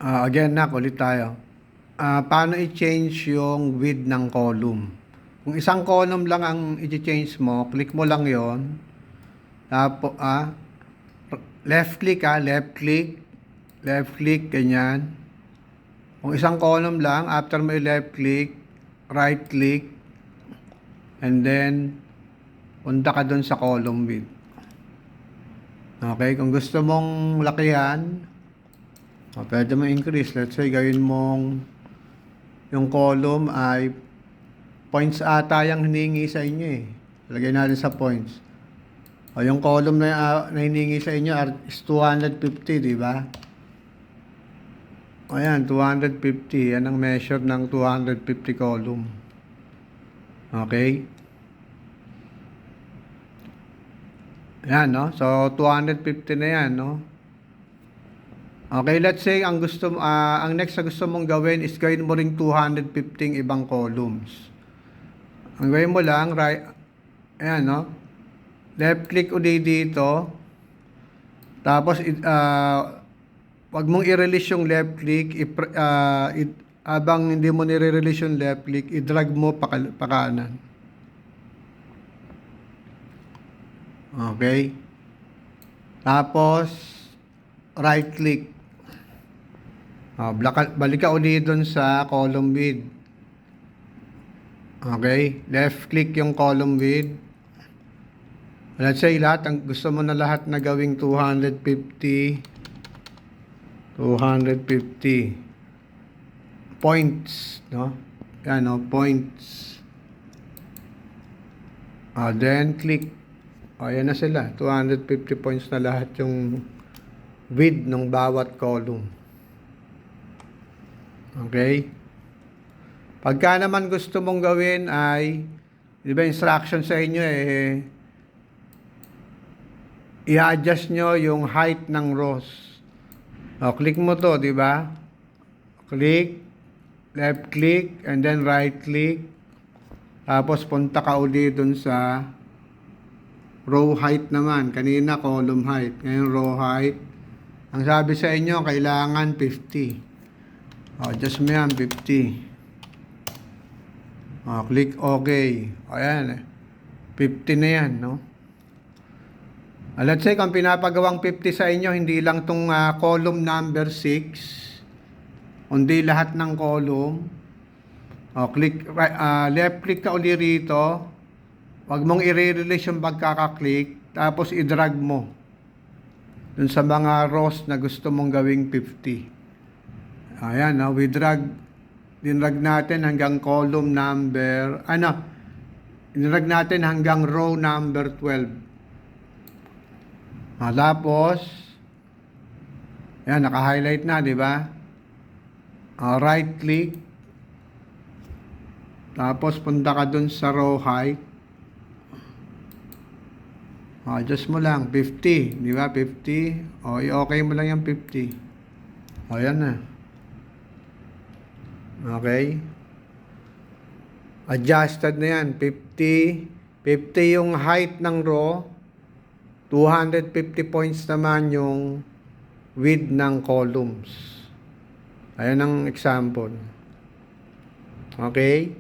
Again, ulit tayo. Paano i-change yung width ng column? Kung isang column lang ang i-change mo, click mo lang yon. Tapos, left click, ganyan. Kung isang column lang, after mo left click, right click, and then, punta ka dun sa column width. Okay, kung gusto mong lakihan, pwede mo increase. Let's say, gawin mong yung column ay points ata yung hiningi sa inyo eh. Lagay natin sa points. O yung column na hiningi sa inyo is 250, di ba? O yan, 250. Yan ang measure ng 250 column. Okay? Yan, no? So, 250 na yan, no? Okay, let's say ang next na gusto mong gawin is gawin mo ring 250 ibang columns. Ang gawin mo lang, right, ayan, no? Left click ulit dito. Tapos, wag mong i-release yung left click. Habang hindi mo nire-release yung left click, i-drag mo pa kanan. Okay? Tapos, right click. Balik ka ulit dun sa column width. Okay? Left click yung column width. Let's say gusto mo na lahat na gawing 250 points, no? Yan, no? Points. Then click. Ayan na sila. 250 points na lahat yung width ng bawat column. Okay? Pagka naman gusto mong gawin ay, di ba instruction sa inyo i-adjust nyo yung height ng rows. Click mo to, di ba? Click, left click, and then right click. Tapos punta ka uli dun sa row height naman. Kanina column height. Ngayon row height. Ang sabi sa inyo, kailangan 50. Adjust mo yan, 50. Click OK. Ayan. 50 na yan, no? Let's say, kung pinapagawang 50 sa inyo, hindi lang tong column number 6, kundi lahat ng column. Left click ka uli rito. Huwag mong i-release yung pagkaka-click. Tapos i-drag mo dun sa mga rows na gusto mong gawing 50. Ayan, dinrag natin hanggang column number, dinrag natin hanggang row number 12. Tapos, ayan, naka-highlight na, di ba? Right click. Tapos, punta ka dun sa row height. Adjust mo lang, 50, di ba? 50. I-okay mo lang yung 50. Ayan na. Okay? Adjusted na yan. 50 yung height ng row. 250 points naman yung width ng columns. Ayan ang example. Okay?